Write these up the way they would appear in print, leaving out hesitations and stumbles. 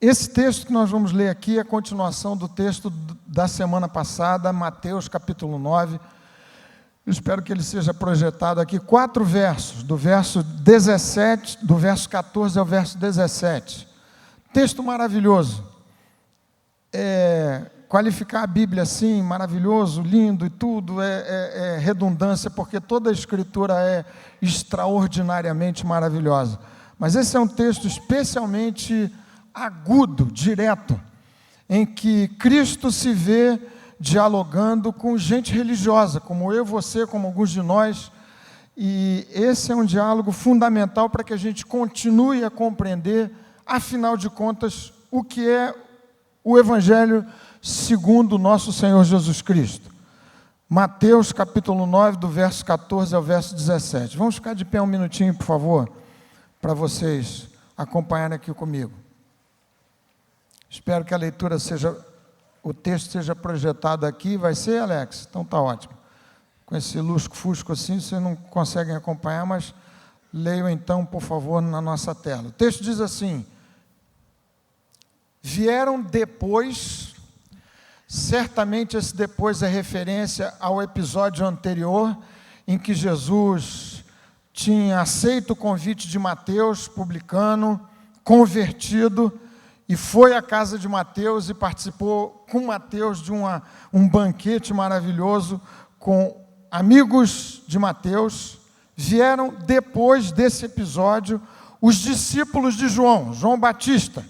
Esse texto que nós vamos ler aqui é a continuação do texto da semana passada, Mateus capítulo 9. Eu espero que ele seja projetado aqui, 4 versos, do verso 17, do verso 14 ao verso 17. Texto maravilhoso. Qualificar a Bíblia assim, maravilhoso, lindo e tudo, é redundância, porque toda a Escritura é extraordinariamente maravilhosa. Mas esse é um texto especialmente agudo, direto, em que Cristo se vê dialogando com gente religiosa, como eu, você, como alguns de nós, e esse é um diálogo fundamental para que a gente continue a compreender, afinal de contas, o que é o Evangelho segundo o nosso Senhor Jesus Cristo. Mateus capítulo 9, do verso 14 ao verso 17. Vamos ficar de pé um minutinho, por favor, para vocês acompanharem aqui comigo. Espero que a leitura o texto seja projetado aqui. Vai ser, Alex? Então tá ótimo. Com esse lusco-fusco assim, vocês não conseguem acompanhar, mas leiam então, por favor, na nossa tela. O texto diz assim: vieram depois, certamente esse depois é referência ao episódio anterior, em que Jesus tinha aceito o convite de Mateus, publicano, convertido, e foi à casa de Mateus e participou com Mateus de um banquete maravilhoso com amigos de Mateus. Vieram depois desse episódio os discípulos de João Batista,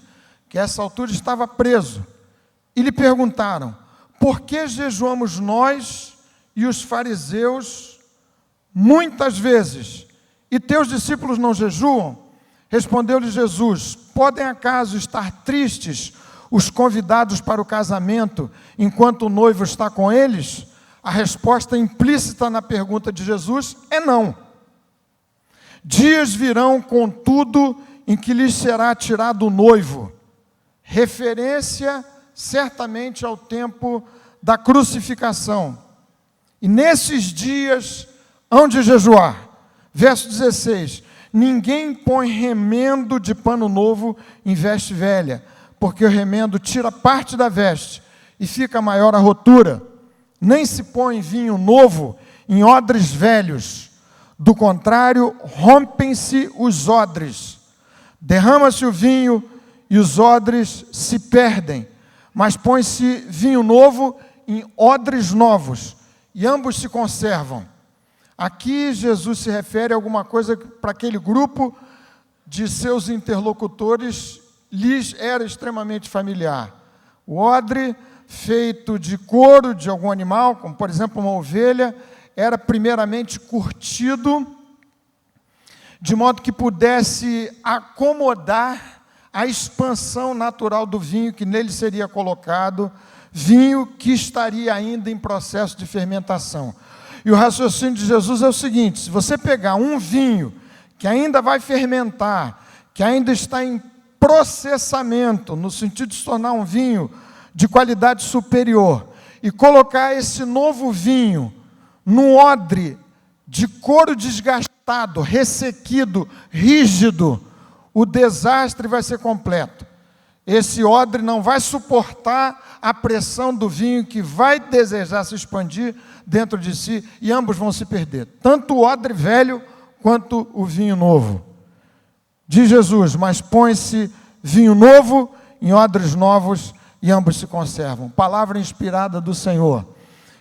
que a essa altura estava preso, e lhe perguntaram: por que jejuamos nós e os fariseus muitas vezes, e teus discípulos não jejuam? Respondeu-lhe Jesus: podem acaso estar tristes os convidados para o casamento, enquanto o noivo está com eles? A resposta implícita na pergunta de Jesus é não. Dias virão, contudo, em que lhes será tirado o noivo. Referência certamente ao tempo da crucificação. E nesses dias hão de jejuar. Verso 16: ninguém põe remendo de pano novo em veste velha, porque o remendo tira parte da veste e fica maior a rotura. Nem se põe vinho novo em odres velhos, do contrário, rompem-se os odres. Derrama-se o vinho e os odres se perdem, mas põe-se vinho novo em odres novos, e ambos se conservam. Aqui Jesus se refere a alguma coisa que para aquele grupo de seus interlocutores lhes era extremamente familiar. O odre, feito de couro de algum animal, como por exemplo uma ovelha, era primeiramente curtido, de modo que pudesse acomodar a expansão natural do vinho que nele seria colocado, vinho que estaria ainda em processo de fermentação. E o raciocínio de Jesus é o seguinte: se você pegar um vinho que ainda vai fermentar, que ainda está em processamento, no sentido de se tornar um vinho de qualidade superior, e colocar esse novo vinho num odre de couro desgastado, ressequido, rígido, o desastre vai ser completo. Esse odre não vai suportar a pressão do vinho que vai desejar se expandir dentro de si, e ambos vão se perder, tanto o odre velho quanto o vinho novo. Diz Jesus: mas põe-se vinho novo em odres novos e ambos se conservam. Palavra inspirada do Senhor.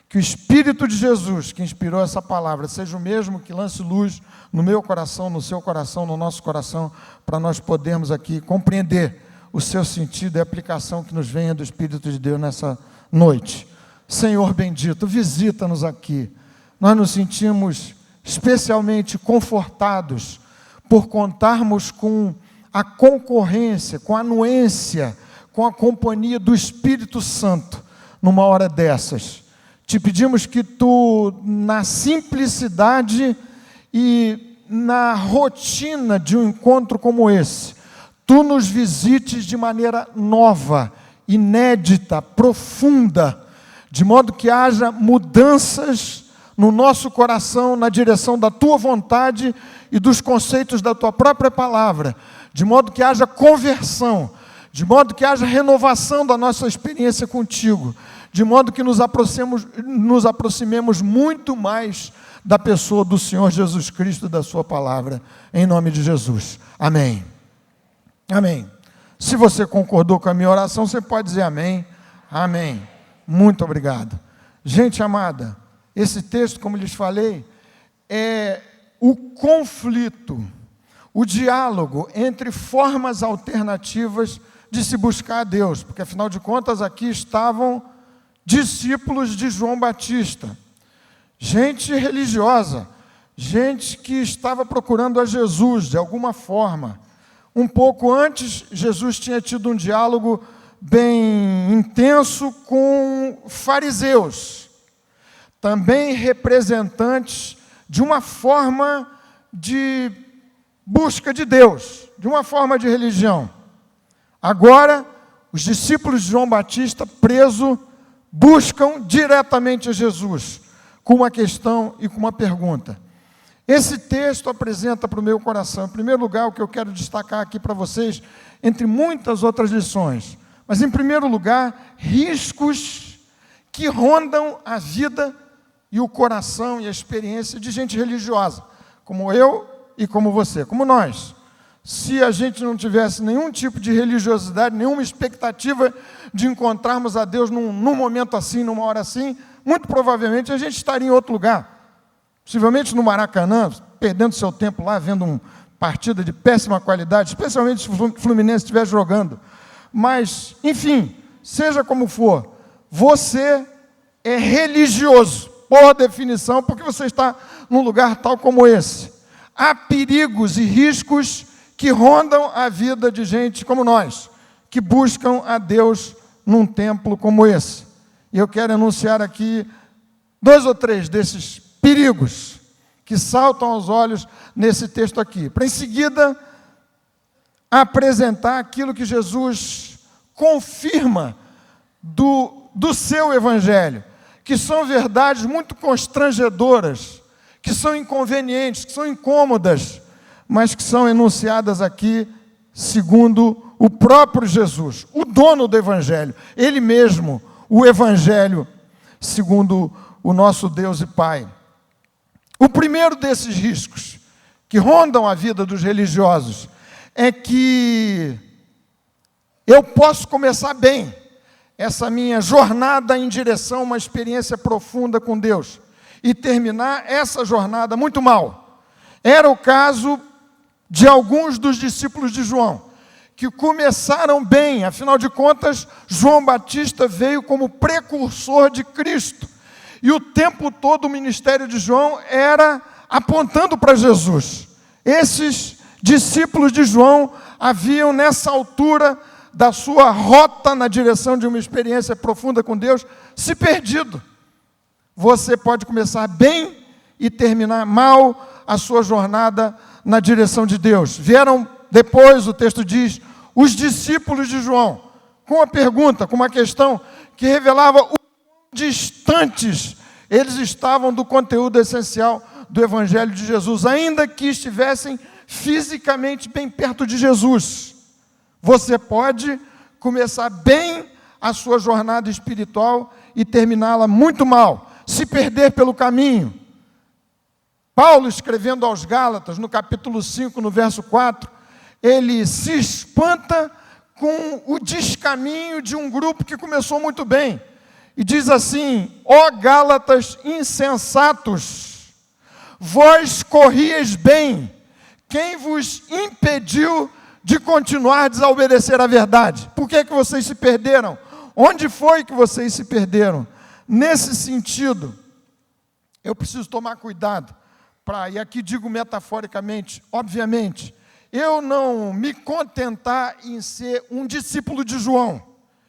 Que o Espírito de Jesus, que inspirou essa palavra, seja o mesmo que lance luz no meu coração, no seu coração, no nosso coração, para nós podermos aqui compreender o seu sentido e a aplicação que nos venha do Espírito de Deus nessa noite. Senhor bendito, visita-nos aqui. Nós nos sentimos especialmente confortados por contarmos com a concorrência, com a anuência, com a companhia do Espírito Santo numa hora dessas. Te pedimos que tu, na simplicidade e na rotina de um encontro como esse, tu nos visites de maneira nova, inédita, profunda, de modo que haja mudanças no nosso coração, na direção da tua vontade e dos conceitos da tua própria palavra, de modo que haja conversão, de modo que haja renovação da nossa experiência contigo, de modo que nos aproximemos muito mais da pessoa do Senhor Jesus Cristo e da sua palavra, em nome de Jesus. Amém. Amém. Se você concordou com a minha oração, você pode dizer amém. Amém. Muito obrigado. Gente amada, esse texto, como lhes falei, é o conflito, o diálogo entre formas alternativas de se buscar a Deus, porque afinal de contas aqui estavam discípulos de João Batista, gente religiosa, gente que estava procurando a Jesus de alguma forma. Um pouco antes, Jesus tinha tido um diálogo bem intenso com fariseus, também representantes de uma forma de busca de Deus, de uma forma de religião. Agora, os discípulos de João Batista, preso, buscam diretamente a Jesus, com uma questão e com uma pergunta. Esse texto apresenta para o meu coração, em primeiro lugar, o que eu quero destacar aqui para vocês, entre muitas outras lições, mas em primeiro lugar, riscos que rondam a vida e o coração e a experiência de gente religiosa, como eu e como você, como nós. Se a gente não tivesse nenhum tipo de religiosidade, nenhuma expectativa de encontrarmos a Deus num momento assim, numa hora assim, muito provavelmente a gente estaria em outro lugar. Possivelmente no Maracanã, perdendo seu tempo lá, vendo uma partida de péssima qualidade, especialmente se o Fluminense estiver jogando. Mas, enfim, seja como for, você é religioso, por definição, porque você está num lugar tal como esse. Há perigos e riscos que rondam a vida de gente como nós, que buscam a Deus num templo como esse. E eu quero anunciar aqui 2 ou 3 desses perigos que saltam aos olhos nesse texto aqui, para em seguida apresentar aquilo que Jesus confirma do seu evangelho, que são verdades muito constrangedoras, que são inconvenientes, que são incômodas, mas que são enunciadas aqui segundo o próprio Jesus, o dono do evangelho, ele mesmo, o evangelho segundo o nosso Deus e Pai. O primeiro desses riscos que rondam a vida dos religiosos é que eu posso começar bem essa minha jornada em direção a uma experiência profunda com Deus e terminar essa jornada muito mal. Era o caso de alguns dos discípulos de João, que começaram bem, afinal de contas, João Batista veio como precursor de Cristo. E o tempo todo o ministério de João era apontando para Jesus. Esses discípulos de João haviam, nessa altura da sua rota na direção de uma experiência profunda com Deus, se perdido. Você pode começar bem e terminar mal a sua jornada na direção de Deus. Vieram depois, o texto diz, os discípulos de João, com uma pergunta, com uma questão que revelava o distantes eles estavam do conteúdo essencial do Evangelho de Jesus, ainda que estivessem fisicamente bem perto de Jesus. Você pode começar bem a sua jornada espiritual e terminá-la muito mal, se perder pelo caminho. Paulo, escrevendo aos Gálatas, no capítulo 5, no verso 4, ele se espanta com o descaminho de um grupo que começou muito bem. E diz assim, ó Gálatas insensatos, vós corrieis bem, quem vos impediu de continuar a desobedecer a verdade? Por que vocês se perderam? Onde foi que vocês se perderam? Nesse sentido, eu preciso tomar cuidado, e aqui digo metaforicamente, obviamente, eu não me contentar em ser um discípulo de João.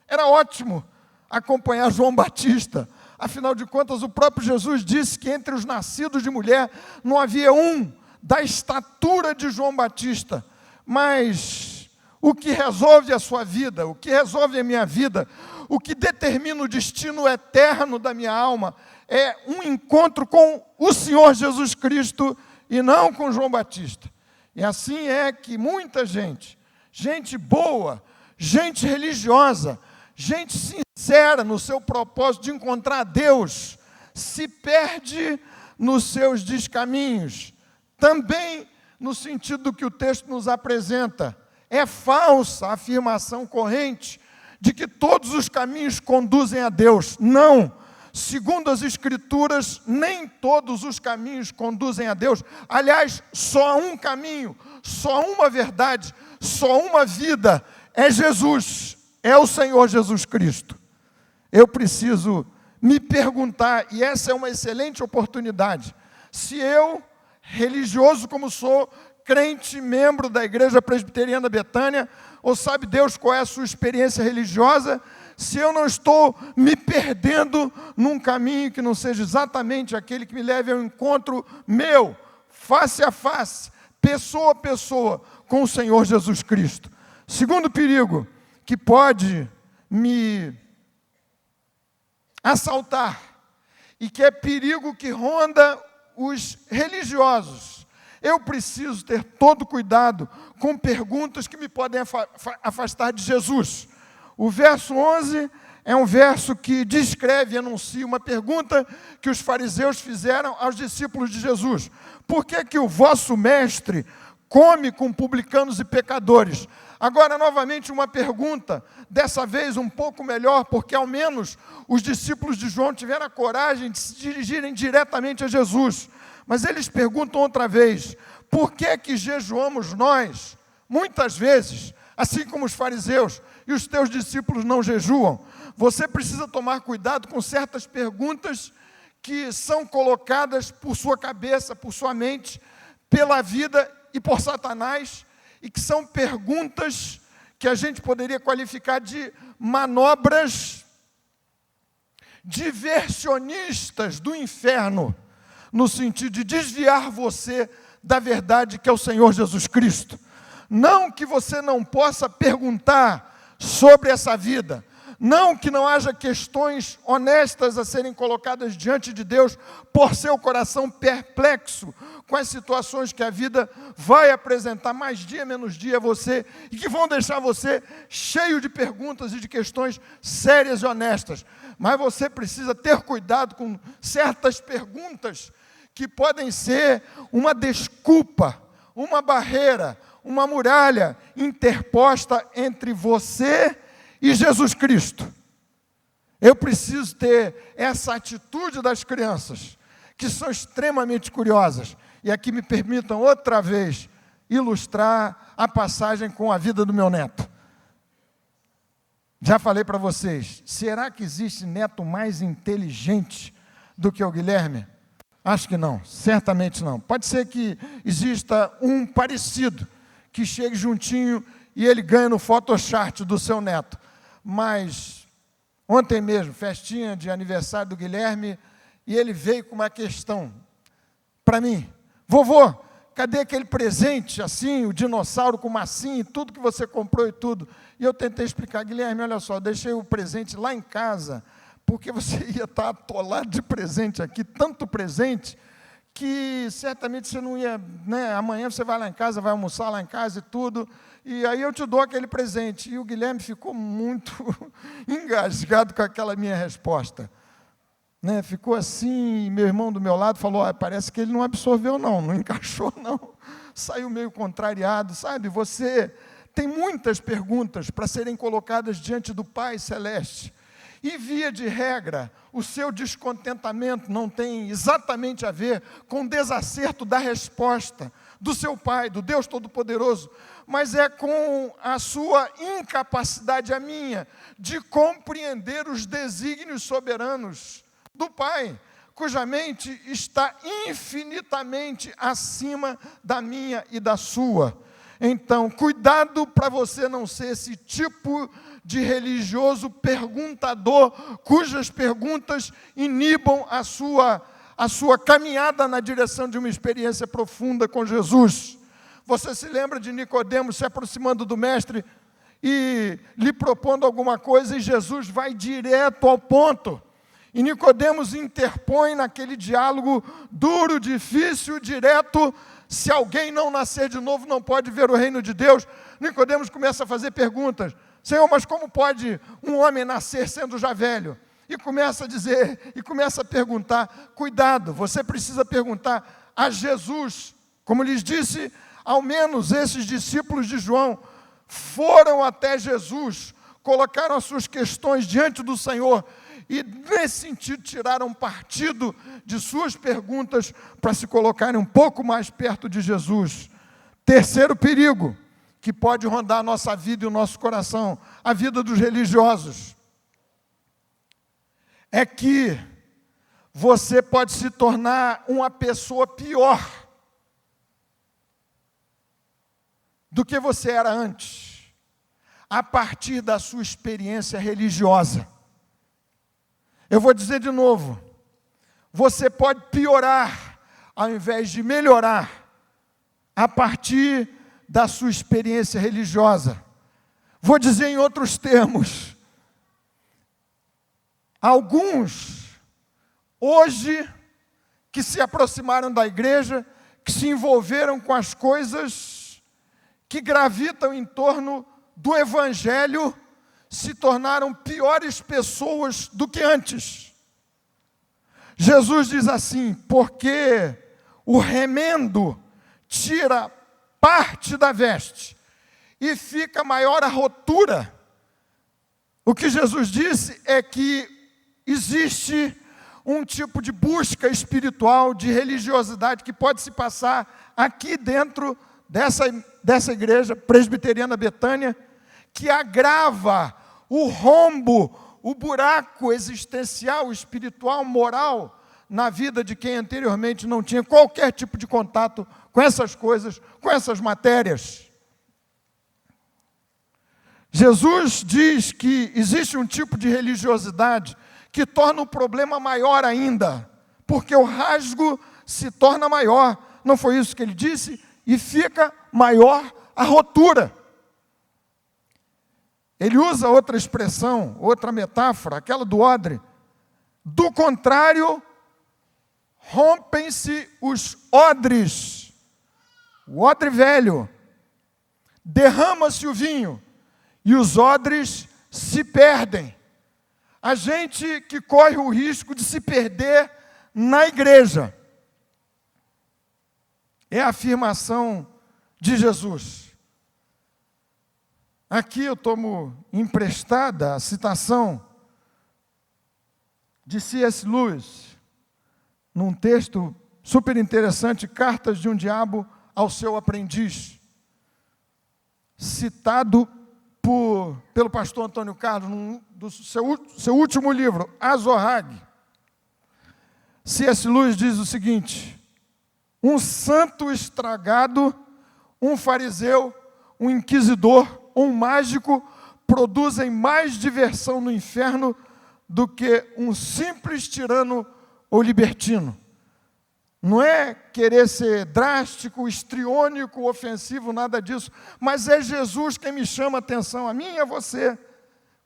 Era ótimo acompanhar João Batista. Afinal de contas, o próprio Jesus disse que entre os nascidos de mulher não havia um da estatura de João Batista. Mas o que resolve a sua vida, o que resolve a minha vida, o que determina o destino eterno da minha alma, é um encontro com o Senhor Jesus Cristo e não com João Batista. E assim é que muita gente boa, gente religiosa, gente sincera no seu propósito de encontrar Deus, se perde nos seus descaminhos. Também no sentido do que o texto nos apresenta. É falsa a afirmação corrente de que todos os caminhos conduzem a Deus. Não. Segundo as Escrituras, nem todos os caminhos conduzem a Deus. Aliás, só há um caminho, só uma verdade, só uma vida. É Jesus, é o Senhor Jesus Cristo. Eu preciso me perguntar, e essa é uma excelente oportunidade, se eu, religioso como sou, crente, membro da Igreja Presbiteriana Betânia, ou sabe Deus qual é a sua experiência religiosa, se eu não estou me perdendo num caminho que não seja exatamente aquele que me leve ao encontro meu, face a face, pessoa a pessoa, com o Senhor Jesus Cristo. Segundo perigo que pode me assaltar, e que é perigo que ronda os religiosos, eu preciso ter todo cuidado com perguntas que me podem afastar de Jesus. O verso 11 é um verso que descreve e anuncia uma pergunta que os fariseus fizeram aos discípulos de Jesus. Por que o vosso mestre come com publicanos e pecadores? Agora, novamente, uma pergunta, dessa vez um pouco melhor, porque ao menos os discípulos de João tiveram a coragem de se dirigirem diretamente a Jesus. Mas eles perguntam outra vez, por que jejuamos nós, muitas vezes, assim como os fariseus, e os teus discípulos não jejuam? Você precisa tomar cuidado com certas perguntas que são colocadas por sua cabeça, por sua mente, pela vida e por Satanás, e que são perguntas que a gente poderia qualificar de manobras diversionistas do inferno, no sentido de desviar você da verdade que é o Senhor Jesus Cristo. Não que você não possa perguntar sobre essa vida, não que não haja questões honestas a serem colocadas diante de Deus por seu coração perplexo com as situações que a vida vai apresentar mais dia menos dia a você e que vão deixar você cheio de perguntas e de questões sérias e honestas. Mas você precisa ter cuidado com certas perguntas que podem ser uma desculpa, uma barreira, uma muralha interposta entre você e Jesus Cristo. Eu preciso ter essa atitude das crianças, que são extremamente curiosas. E aqui me permitam outra vez ilustrar a passagem com a vida do meu neto. Já falei para vocês, será que existe neto mais inteligente do que o Guilherme? Acho que não, certamente não. Pode ser que exista um parecido, que chegue juntinho e ele ganha no Photoshop do seu neto. Mas ontem mesmo, festinha de aniversário do Guilherme, e ele veio com uma questão para mim. Vovô, cadê aquele presente assim, o dinossauro com massinha e tudo que você comprou e tudo? E eu tentei explicar, Guilherme, olha só, deixei o presente lá em casa, porque você ia estar atolado de presente aqui, tanto presente, que certamente você não ia, né, amanhã você vai lá em casa, vai almoçar lá em casa e tudo, e aí eu te dou aquele presente. E o Guilherme ficou muito engasgado com aquela minha resposta. Né, ficou assim, meu irmão do meu lado falou, parece que ele não absorveu não encaixou não, saiu meio contrariado, sabe? Você tem muitas perguntas para serem colocadas diante do Pai Celeste, e via de regra, o seu descontentamento não tem exatamente a ver com o desacerto da resposta do seu Pai, do Deus Todo-Poderoso, mas é com a sua incapacidade, a minha, de compreender os desígnios soberanos do Pai, cuja mente está infinitamente acima da minha e da sua. Então, cuidado para você não ser esse tipo de religioso perguntador, cujas perguntas inibam a sua caminhada na direção de uma experiência profunda com Jesus. Você se lembra de Nicodemo se aproximando do mestre e lhe propondo alguma coisa, e Jesus vai direto ao ponto. E Nicodemos interpõe naquele diálogo duro, difícil, direto. Se alguém não nascer de novo, não pode ver o reino de Deus. Nicodemos começa a fazer perguntas. Senhor, mas como pode um homem nascer sendo já velho? E começa a dizer, e começa a perguntar. Cuidado, você precisa perguntar a Jesus. Como lhes disse, ao menos esses discípulos de João foram até Jesus, colocaram as suas questões diante do Senhor e, nesse sentido, tiraram partido de suas perguntas para se colocarem um pouco mais perto de Jesus. Terceiro perigo que pode rondar a nossa vida e o nosso coração, a vida dos religiosos, é que você pode se tornar uma pessoa pior do que você era antes, a partir da sua experiência religiosa. Eu vou dizer de novo, você pode piorar ao invés de melhorar a partir da sua experiência religiosa. Vou dizer em outros termos, alguns, hoje, que se aproximaram da igreja, que se envolveram com as coisas que gravitam em torno do Evangelho, se tornaram piores pessoas do que antes. Jesus diz assim, porque o remendo tira parte da veste e fica maior a rotura. O que Jesus disse é que existe um tipo de busca espiritual, de religiosidade que pode se passar aqui dentro dessa igreja presbiteriana Betânia, que agrava o rombo, o buraco existencial, espiritual, moral, na vida de quem anteriormente não tinha qualquer tipo de contato com essas coisas, com essas matérias. Jesus diz que existe um tipo de religiosidade que torna o problema maior ainda, porque o rasgo se torna maior. Não foi isso que ele disse? E fica maior a rotura. Ele usa outra expressão, outra metáfora, aquela do odre. Do contrário, rompem-se os odres. O odre velho, derrama-se o vinho e os odres se perdem. A gente que corre o risco de se perder na igreja. É a afirmação de Jesus. Aqui eu tomo emprestada a citação de C.S. Lewis, num texto super interessante, Cartas de um Diabo ao Seu Aprendiz, citado pelo pastor Antônio Carlos, do seu último livro, Azorrag. C.S. Lewis diz o seguinte: um santo estragado, um fariseu, um inquisidor ou um mágico produzem mais diversão no inferno do que um simples tirano ou libertino. Não é querer ser drástico, histriônico, ofensivo, nada disso, mas é Jesus quem me chama a atenção, a mim e a você.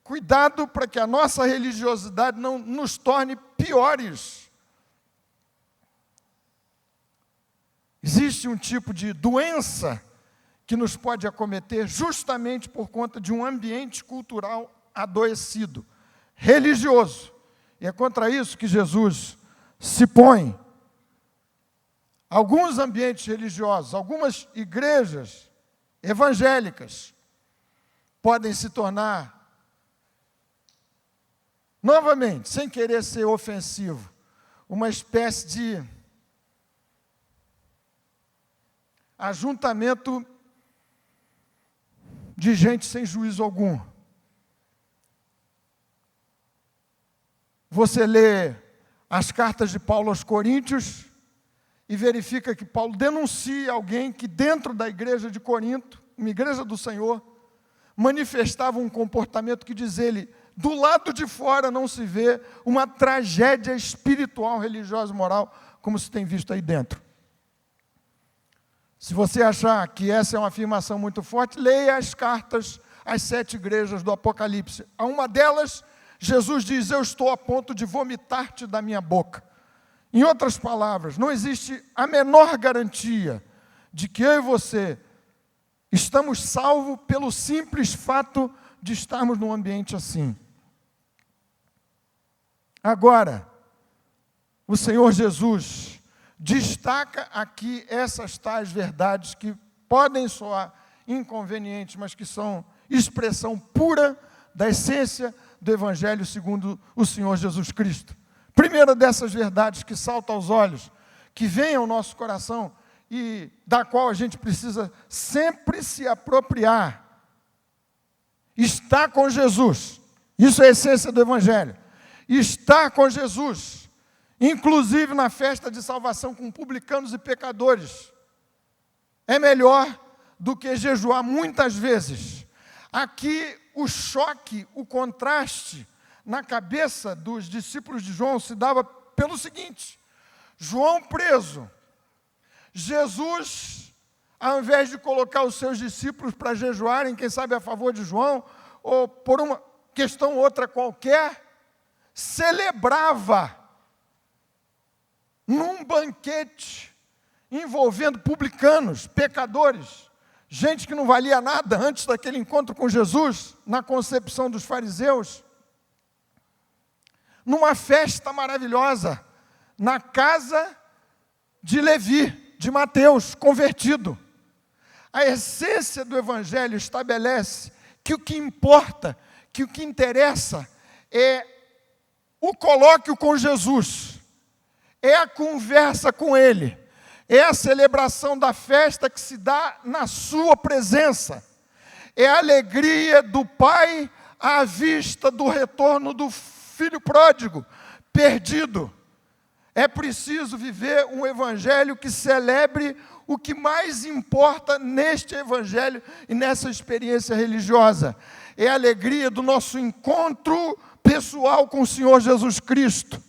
Cuidado para que a nossa religiosidade não nos torne piores. Existe um tipo de doença que nos pode acometer justamente por conta de um ambiente cultural adoecido, religioso. E é contra isso que Jesus se põe. Alguns ambientes religiosos, algumas igrejas evangélicas podem se tornar, novamente, sem querer ser ofensivo, uma espécie de ajuntamento de gente sem juízo algum. Você lê as cartas de Paulo aos Coríntios e verifica que Paulo denuncia alguém que dentro da igreja de Corinto, uma igreja do Senhor, manifestava um comportamento que, diz ele, do lado de fora não se vê uma tragédia espiritual, religiosa e moral, como se tem visto aí dentro. Se você achar que essa é uma afirmação muito forte, leia as cartas às 7 igrejas do Apocalipse. A uma delas, Jesus diz: eu estou a ponto de vomitar-te da minha boca. Em outras palavras, não existe a menor garantia de que eu e você estamos salvos pelo simples fato de estarmos num ambiente assim. Agora, o Senhor Jesus destaca aqui essas tais verdades que podem soar inconvenientes, mas que são expressão pura da essência do Evangelho segundo o Senhor Jesus Cristo. Primeira dessas verdades que salta aos olhos, que vem ao nosso coração e da qual a gente precisa sempre se apropriar, está com Jesus. Isso é a essência do Evangelho. Estar com Jesus, inclusive na festa de salvação com publicanos e pecadores, é melhor do que jejuar muitas vezes. Aqui o choque, o contraste na cabeça dos discípulos de João se dava pelo seguinte: João preso, Jesus, ao invés de colocar os seus discípulos para jejuarem, quem sabe a favor de João, ou por uma questão outra qualquer, celebrava num banquete envolvendo publicanos, pecadores, gente que não valia nada antes daquele encontro com Jesus, na concepção dos fariseus, numa festa maravilhosa, na casa de Levi, de Mateus, convertido. A essência do Evangelho estabelece que o que importa, que o que interessa é o colóquio com Jesus, é a conversa com Ele, é a celebração da festa que se dá na sua presença, é a alegria do Pai à vista do retorno do filho pródigo, perdido. É preciso viver um Evangelho que celebre o que mais importa neste Evangelho e nessa experiência religiosa. É a alegria do nosso encontro pessoal com o Senhor Jesus Cristo.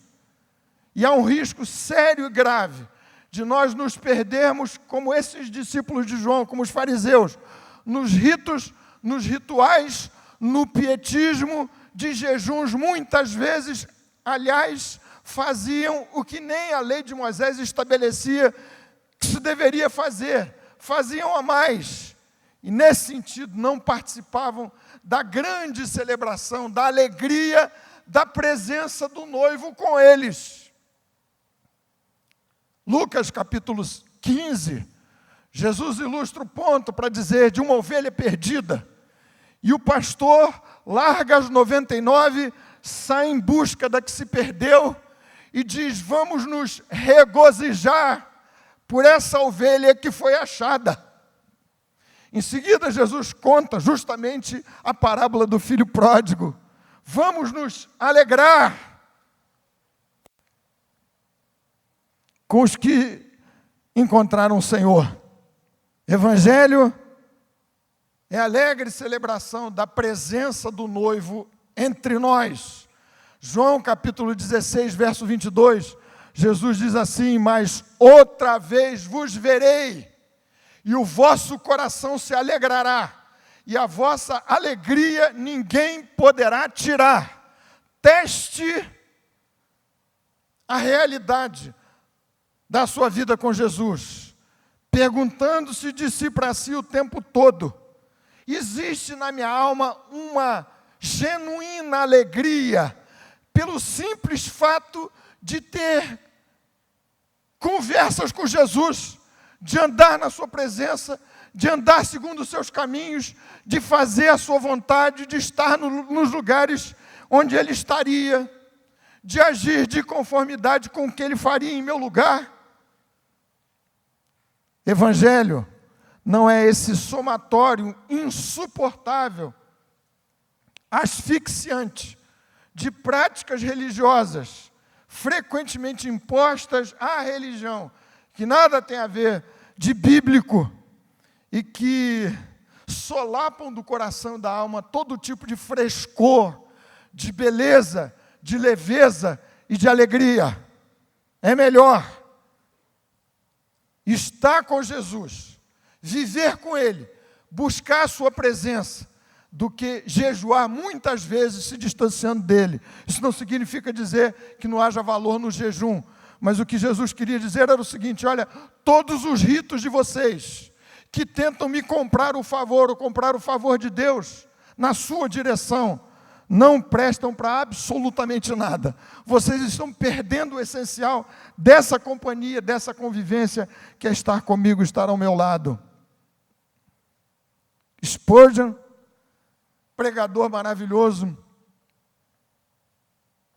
E há um risco sério e grave de nós nos perdermos como esses discípulos de João, como os fariseus, nos ritos, nos rituais, no pietismo de jejuns, muitas vezes, aliás, faziam o que nem a lei de Moisés estabelecia que se deveria fazer, faziam a mais. E nesse sentido não participavam da grande celebração, da alegria, da presença do noivo com eles. Lucas capítulo 15, Jesus ilustra o ponto para dizer de uma ovelha perdida, e o pastor larga as 99, sai em busca da que se perdeu, e diz: vamos nos regozijar por essa ovelha que foi achada. Em seguida, Jesus conta justamente a parábola do filho pródigo. Vamos nos alegrar com os que encontraram o Senhor. Evangelho é a alegre celebração da presença do noivo entre nós. João capítulo 16, verso 22, Jesus diz assim: mas outra vez vos verei, e o vosso coração se alegrará, e a vossa alegria ninguém poderá tirar. Teste a realidade da sua vida com Jesus, perguntando-se de si para si o tempo todo: existe na minha alma uma genuína alegria pelo simples fato de ter conversas com Jesus, de andar na sua presença, de andar segundo os seus caminhos, de fazer a sua vontade, de estar nos lugares onde Ele estaria, de agir de conformidade com o que Ele faria em meu lugar? Evangelho não é esse somatório insuportável, asfixiante, de práticas religiosas, frequentemente impostas à religião, que nada tem a ver de bíblico, e que solapam do coração e da alma todo tipo de frescor, de beleza, de leveza e de alegria. É melhor estar com Jesus, viver com Ele, buscar a sua presença, do que jejuar muitas vezes se distanciando dele. Isso não significa dizer que não haja valor no jejum, mas o que Jesus queria dizer era o seguinte: olha, todos os ritos de vocês que tentam me comprar o favor ou comprar o favor de Deus, na sua direção, não prestam para absolutamente nada. Vocês estão perdendo o essencial dessa companhia, dessa convivência, que é estar comigo, estar ao meu lado. Spurgeon, pregador maravilhoso,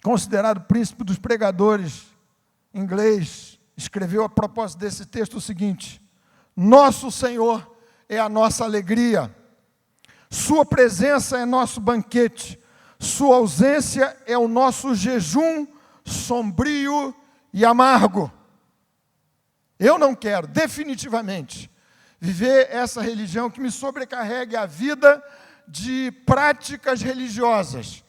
considerado príncipe dos pregadores inglês, escreveu a propósito desse texto o seguinte: nosso Senhor é a nossa alegria, sua presença é nosso banquete, sua ausência é o nosso jejum sombrio e amargo. Eu não quero, definitivamente, viver essa religião que me sobrecarregue a vida de práticas religiosas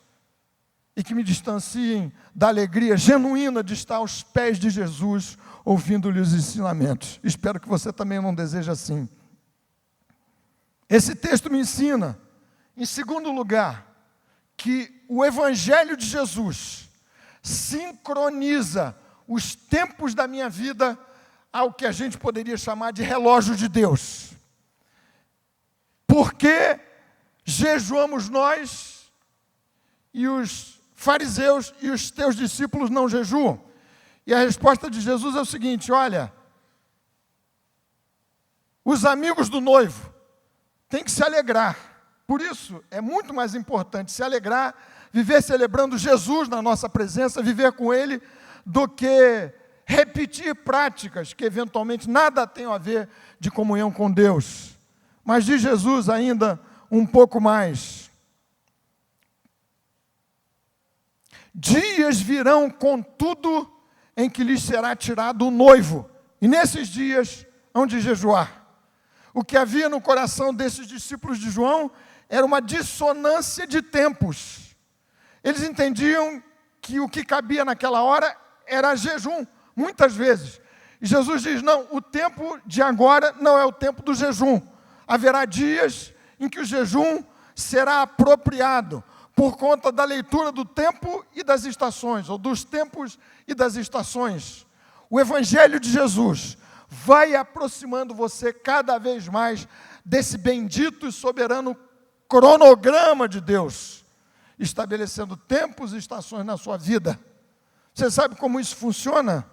e que me distanciem da alegria genuína de estar aos pés de Jesus, ouvindo-lhe os ensinamentos. Espero que você também não deseje assim. Esse texto me ensina, em segundo lugar, que o Evangelho de Jesus sincroniza os tempos da minha vida ao que a gente poderia chamar de relógio de Deus. Por que jejuamos nós e os fariseus e os teus discípulos não jejuam? E a resposta de Jesus é o seguinte: olha, os amigos do noivo têm que se alegrar. Por isso, é muito mais importante se alegrar, viver celebrando Jesus na nossa presença, viver com Ele, do que repetir práticas que eventualmente nada tenham a ver de comunhão com Deus. Mas diz Jesus ainda um pouco mais: dias virão, contudo, em que lhes será tirado o noivo, e nesses dias hão de jejuar. O que havia no coração desses discípulos de João era uma dissonância de tempos. Eles entendiam que o que cabia naquela hora era jejum, muitas vezes. E Jesus diz: não, o tempo de agora não é o tempo do jejum. Haverá dias em que o jejum será apropriado por conta da leitura do tempo e das estações, ou dos tempos e das estações. O Evangelho de Jesus vai aproximando você cada vez mais desse bendito e soberano cronograma de Deus, estabelecendo tempos e estações na sua vida. Você sabe como isso funciona?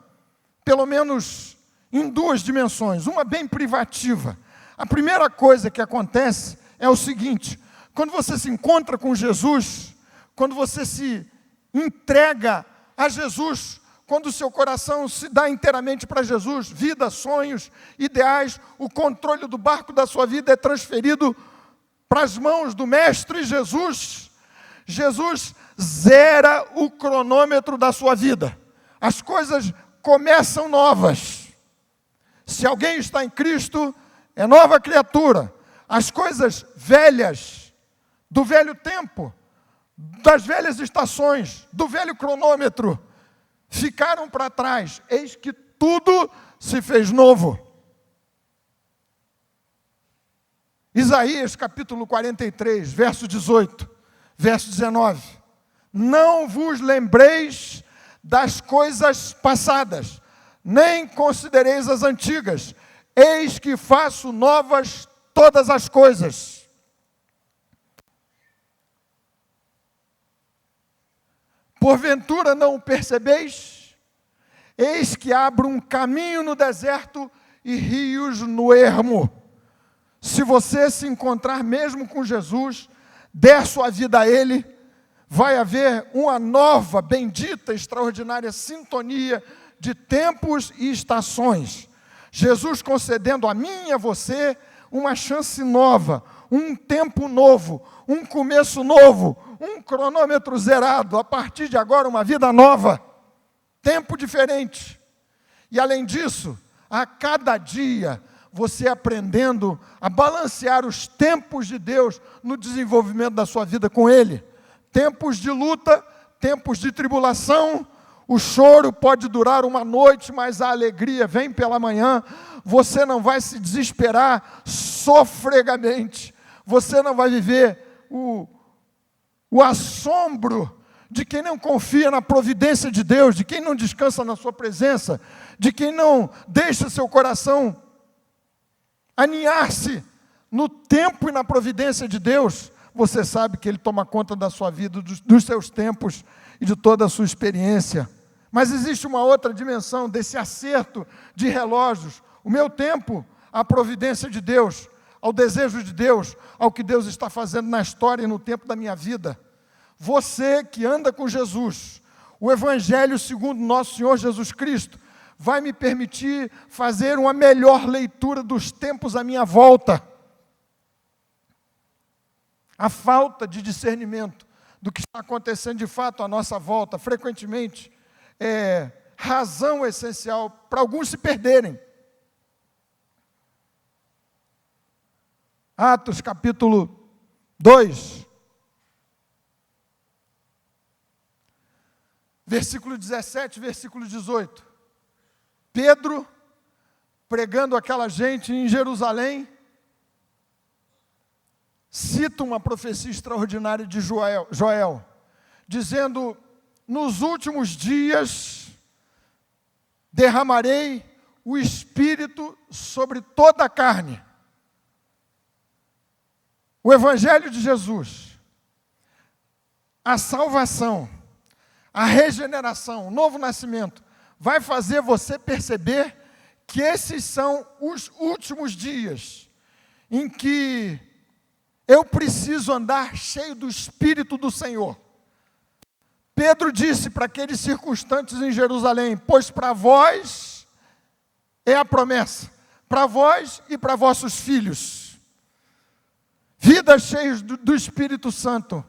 Pelo menos em duas dimensões, uma bem privativa. A primeira coisa que acontece é o seguinte: quando você se encontra com Jesus, quando você se entrega a Jesus, quando o seu coração se dá inteiramente para Jesus, vida, sonhos, ideais, o controle do barco da sua vida é transferido para as mãos do Mestre Jesus. Jesus zera o cronômetro da sua vida. As coisas começam novas. Se alguém está em Cristo, é nova criatura. As coisas velhas, do velho tempo, das velhas estações, do velho cronômetro, ficaram para trás. Eis que tudo se fez novo. Isaías capítulo 43, verso 18, verso 19. Não vos lembreis das coisas passadas, nem considereis as antigas. Eis que faço novas todas as coisas. Porventura não o percebeis? Eis que abro um caminho no deserto e rios no ermo. Se você se encontrar mesmo com Jesus, der sua vida a Ele, vai haver uma nova, bendita, extraordinária sintonia de tempos e estações. Jesus concedendo a mim e a você uma chance nova, um tempo novo, um começo novo, um cronômetro zerado, a partir de agora uma vida nova, tempo diferente. E além disso, a cada dia, você aprendendo a balancear os tempos de Deus no desenvolvimento da sua vida com Ele. Tempos de luta, tempos de tribulação. O choro pode durar uma noite, mas a alegria vem pela manhã. Você não vai se desesperar sofregamente. Você não vai viver o assombro de quem não confia na providência de Deus, de quem não descansa na sua presença, de quem não deixa seu coração aninhar-se no tempo e na providência de Deus. você sabe que Ele toma conta da sua vida, dos seus tempos e de toda a sua experiência. Mas existe uma outra dimensão desse acerto de relógios. O meu tempo, a providência de Deus, ao desejo de Deus, ao que Deus está fazendo na história e no tempo da minha vida. Você que anda com Jesus, o Evangelho segundo nosso Senhor Jesus Cristo, vai me permitir fazer uma melhor leitura dos tempos à minha volta. A falta de discernimento do que está acontecendo de fato à nossa volta, frequentemente, é razão essencial para alguns se perderem. Atos capítulo 2, versículo 17, versículo 18. Pedro, pregando aquela gente em Jerusalém, cita uma profecia extraordinária de Joel, dizendo: nos últimos dias derramarei o Espírito sobre toda a carne. O Evangelho de Jesus, a salvação, a regeneração, o novo nascimento, vai fazer você perceber que esses são os últimos dias em que eu preciso andar cheio do Espírito do Senhor. Pedro disse para aqueles circunstantes em Jerusalém: pois para vós é a promessa, para vós e para vossos filhos. Vidas cheias do Espírito Santo.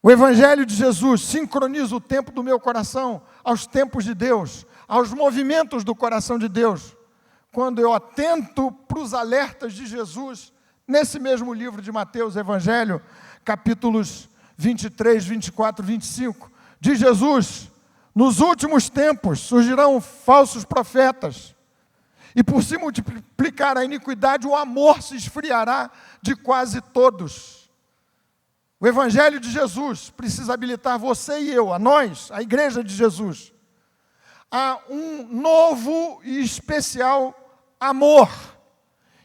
O Evangelho de Jesus sincroniza o tempo do meu coração aos tempos de Deus, aos movimentos do coração de Deus. Quando eu atento para os alertas de Jesus, nesse mesmo livro de Mateus, Evangelho, capítulos 23, 24, 25, diz Jesus: nos últimos tempos surgirão falsos profetas, e por se multiplicar a iniquidade, o amor se esfriará de quase todos. O Evangelho de Jesus precisa habilitar você e eu, a nós, a igreja de Jesus, a um novo e especial amor,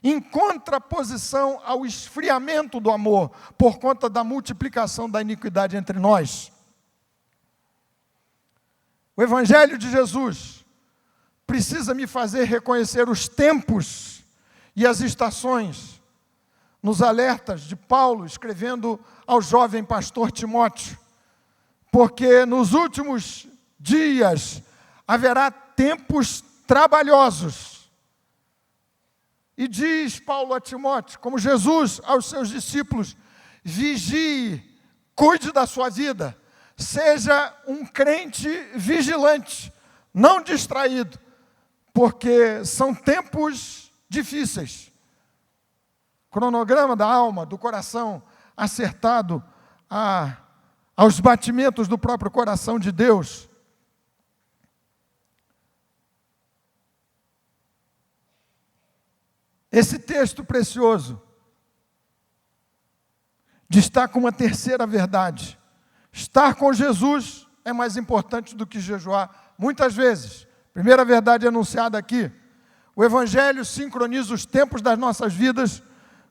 em contraposição ao esfriamento do amor, por conta da multiplicação da iniquidade entre nós. O Evangelho de Jesus precisa me fazer reconhecer os tempos e as estações, nos alertas de Paulo, escrevendo ao jovem pastor Timóteo, porque nos últimos dias haverá tempos trabalhosos. E diz Paulo a Timóteo, como Jesus aos seus discípulos: vigie, cuide da sua vida, seja um crente vigilante, não distraído, porque são tempos difíceis. Cronograma da alma, do coração, acertado aos batimentos do próprio coração de Deus. Esse texto precioso destaca uma terceira verdade. Estar com Jesus é mais importante do que jejuar. Muitas vezes, primeira verdade anunciada aqui, o Evangelho sincroniza os tempos das nossas vidas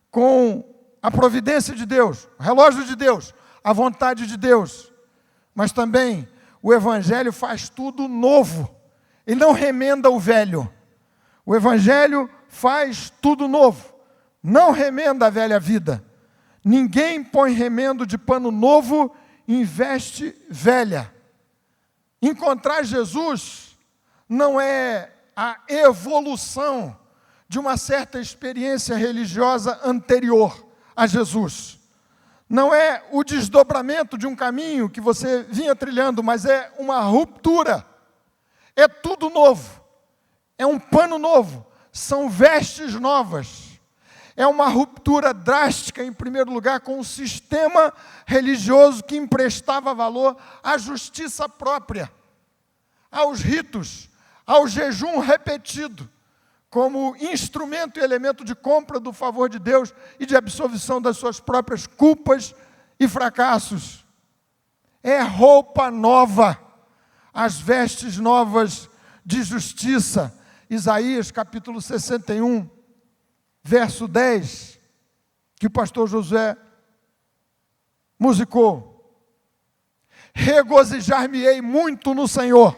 com a providência de Deus, o relógio de Deus, a vontade de Deus. Mas também o Evangelho faz tudo novo. Ele não remenda o velho. O Evangelho faz tudo novo. Não remenda a velha vida. Ninguém põe remendo de pano novo em veste velha. Encontrar Jesus não é a evolução de uma certa experiência religiosa anterior a Jesus. Não é o desdobramento de um caminho que você vinha trilhando, mas é uma ruptura. É tudo novo. É um pano novo. São vestes novas. É uma ruptura drástica, em primeiro lugar, com o sistema religioso que emprestava valor à justiça própria, aos ritos, ao jejum repetido, como instrumento e elemento de compra do favor de Deus e de absolvição das suas próprias culpas e fracassos. É roupa nova, as vestes novas de justiça. Isaías capítulo 61, verso 10, que o pastor Josué musicou. Regozijar-me-ei muito no Senhor.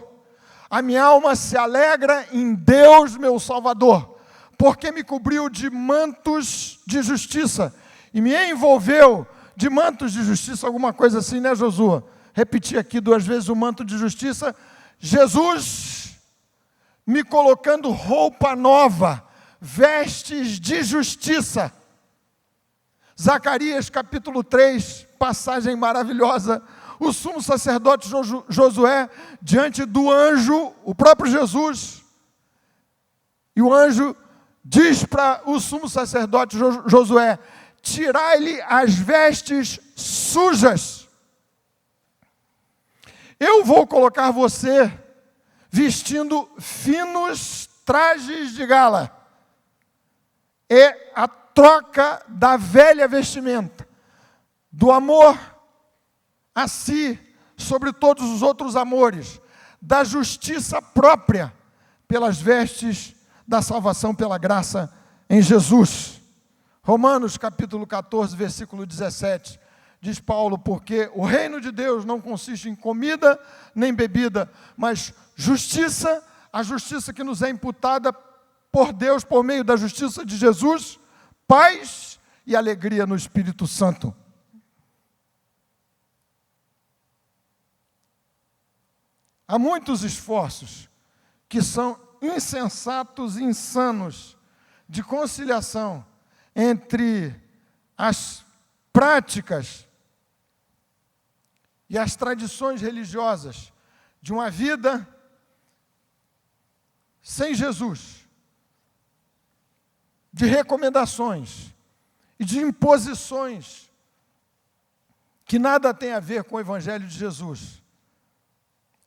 A minha alma se alegra em Deus, meu Salvador, porque me cobriu de mantos de justiça e me envolveu de mantos de justiça, alguma coisa assim, né, Josué? Repetir aqui 2 vezes o manto de justiça. Jesus me colocando roupa nova, vestes de justiça. Zacarias capítulo 3, passagem maravilhosa. O sumo sacerdote Josué, diante do anjo, o próprio Jesus, e o anjo diz para o sumo sacerdote Josué: tirai-lhe as vestes sujas. Eu vou colocar você vestindo finos trajes de gala. É a troca da velha vestimenta, do amor a si, sobre todos os outros amores, da justiça própria, pelas vestes da salvação pela graça em Jesus. Romanos capítulo 14, versículo 17, diz Paulo: porque o reino de Deus não consiste em comida nem bebida, mas justiça, a justiça que nos é imputada por Deus por meio da justiça de Jesus, paz e alegria no Espírito Santo. Há muitos esforços que são insensatos e insanos de conciliação entre as práticas e as tradições religiosas de uma vida sem Jesus, de recomendações e de imposições que nada tem a ver com o Evangelho de Jesus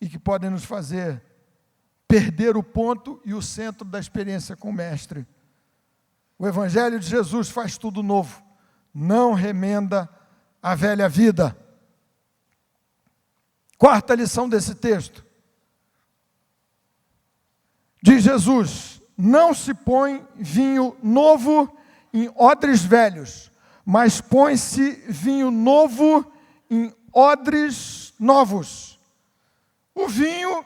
e que podem nos fazer perder o ponto e o centro da experiência com o Mestre. O Evangelho de Jesus faz tudo novo, não remenda a velha vida. Quarta lição desse texto. Diz Jesus: não se põe vinho novo em odres velhos, mas põe-se vinho novo em odres novos. O vinho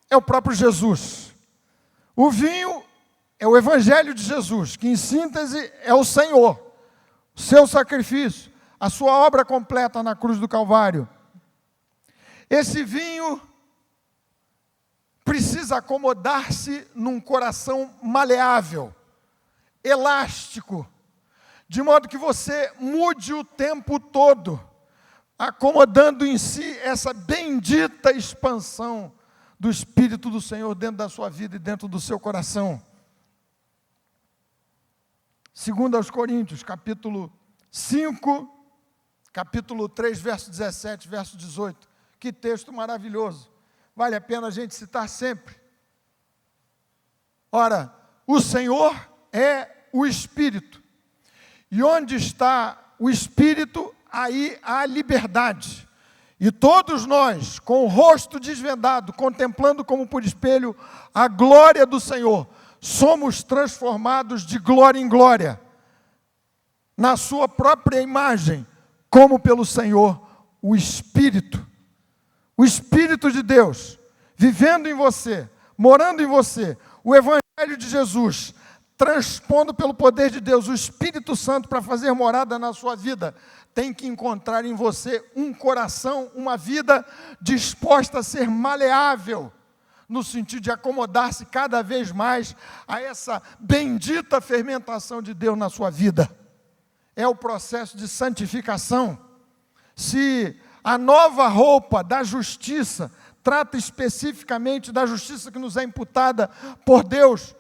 é o próprio Jesus. O vinho é o Evangelho de Jesus, que em síntese é o Senhor, o seu sacrifício, a sua obra completa na cruz do Calvário. Esse vinho precisa acomodar-se num coração maleável, elástico, de modo que você mude o tempo todo, acomodando em si essa bendita expansão do Espírito do Senhor dentro da sua vida e dentro do seu coração. 2 aos Coríntios, capítulo 5, capítulo 3, verso 17, verso 18. Que texto maravilhoso. Vale a pena a gente citar sempre. Ora, o Senhor é o Espírito. E onde está o Espírito, aí há liberdade. E todos nós, com o rosto desvendado, contemplando como por espelho a glória do Senhor, somos transformados de glória em glória, na sua própria imagem, como pelo Senhor, o Espírito. O Espírito de Deus, vivendo em você, morando em você, o Evangelho de Jesus, transpondo pelo poder de Deus, o Espírito Santo para fazer morada na sua vida, tem que encontrar em você um coração, uma vida disposta a ser maleável, no sentido de acomodar-se cada vez mais a essa bendita fermentação de Deus na sua vida. É o processo de santificação. Se a nova roupa da justiça trata especificamente da justiça que nos é imputada por Deus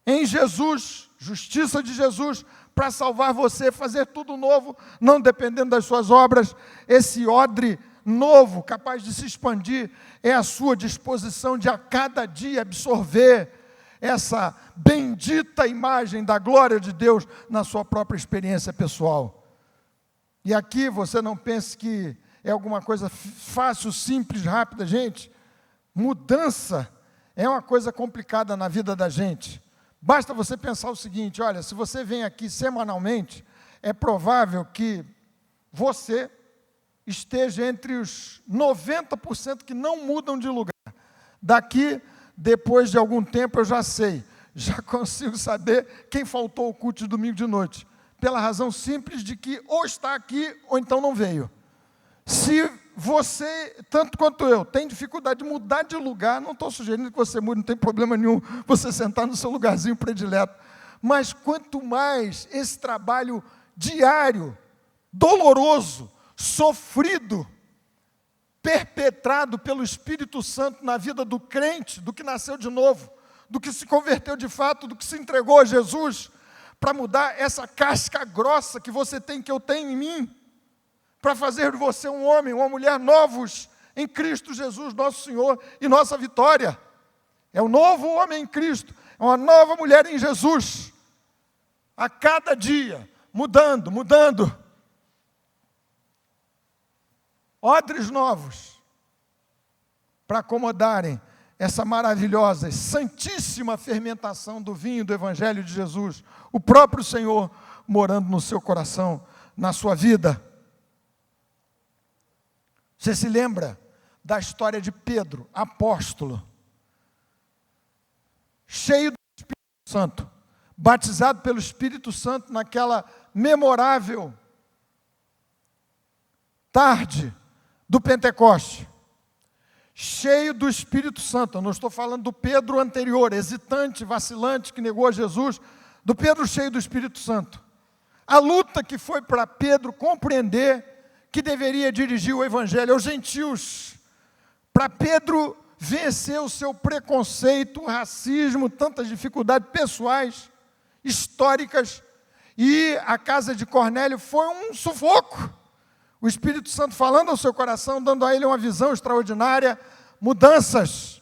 em Jesus, justiça de Jesus, para salvar você, fazer tudo novo, não dependendo das suas obras, esse odre novo, capaz de se expandir, é a sua disposição de a cada dia absorver essa bendita imagem da glória de Deus na sua própria experiência pessoal. E aqui você não pense que é alguma coisa fácil, simples, rápida, gente. Mudança é uma coisa complicada na vida da gente. Basta você pensar o seguinte: olha, se você vem aqui semanalmente, é provável que você esteja entre os 90% que não mudam de lugar. Daqui, depois de algum tempo, eu já sei, já consigo saber quem faltou ao culto de domingo de noite, pela razão simples de que ou está aqui ou então não veio. Se você, tanto quanto eu, tem dificuldade de mudar de lugar, não estou sugerindo que você mude, não tem problema nenhum você sentar no seu lugarzinho predileto, mas quanto mais esse trabalho diário, doloroso, sofrido, perpetrado pelo Espírito Santo na vida do crente, do que nasceu de novo, do que se converteu de fato, do que se entregou a Jesus, para mudar essa casca grossa que você tem, que eu tenho em mim, para fazer de você um homem, uma mulher novos em Cristo Jesus, nosso Senhor e nossa vitória. É um novo homem em Cristo, é uma nova mulher em Jesus. A cada dia, mudando. Odres novos, para acomodarem essa maravilhosa, santíssima fermentação do vinho do Evangelho de Jesus, o próprio Senhor morando no seu coração, na sua vida. Você se lembra da história de Pedro, apóstolo, cheio do Espírito Santo, batizado pelo Espírito Santo naquela memorável tarde do Pentecoste, cheio do Espírito Santo. Eu não estou falando do Pedro anterior, hesitante, vacilante, que negou a Jesus, do Pedro cheio do Espírito Santo. A luta que foi para Pedro compreender que deveria dirigir o Evangelho aos gentios, para Pedro vencer o seu preconceito, o racismo, tantas dificuldades pessoais, históricas, e a casa de Cornélio foi um sufoco. O Espírito Santo falando ao seu coração, dando a ele uma visão extraordinária, mudanças.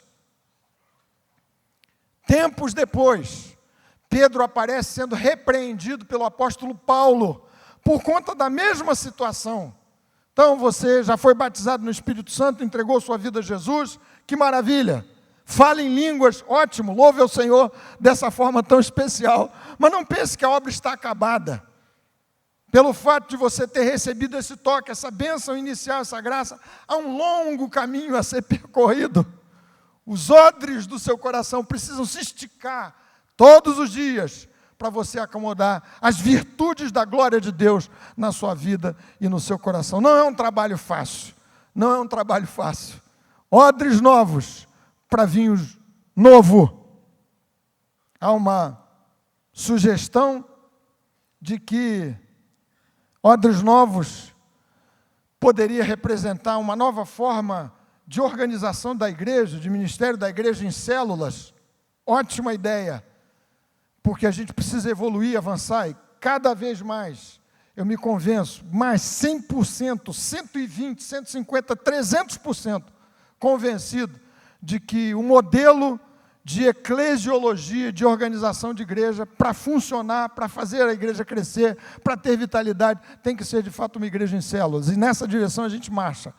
Tempos depois, Pedro aparece sendo repreendido pelo apóstolo Paulo, por conta da mesma situação. Então, você já foi batizado no Espírito Santo, entregou sua vida a Jesus, que maravilha. Fale em línguas, ótimo, louve ao Senhor dessa forma tão especial. Mas não pense que a obra está acabada. Pelo fato de você ter recebido esse toque, essa bênção inicial, essa graça, há um longo caminho a ser percorrido. Os odres do seu coração precisam se esticar todos os dias, para você acomodar as virtudes da glória de Deus na sua vida e no seu coração. Não é um trabalho fácil, não é um trabalho fácil. Odres novos para vinhos novo. Há uma sugestão de que odres novos poderia representar uma nova forma de organização da igreja, de ministério da igreja em células. Ótima ideia. Porque a gente precisa evoluir, avançar, e cada vez mais, eu me convenço, mais 100%, 120%, 150%, 300% convencido de que o modelo de eclesiologia, de organização de igreja, para funcionar, para fazer a igreja crescer, para ter vitalidade, tem que ser de fato uma igreja em células, e nessa direção a gente marcha.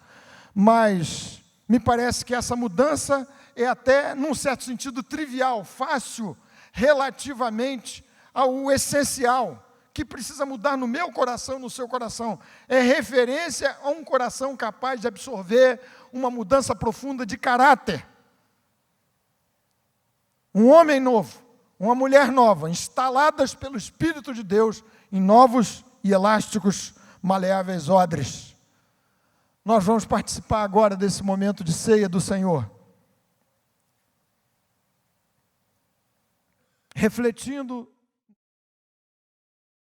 Mas me parece que essa mudança é até, num certo sentido, trivial, fácil, relativamente ao essencial, que precisa mudar no meu coração, no seu coração. É referência a um coração capaz de absorver uma mudança profunda de caráter. Um homem novo, uma mulher nova, instaladas pelo Espírito de Deus em novos e elásticos, maleáveis odres. Nós vamos participar agora desse momento de ceia do Senhor, refletindo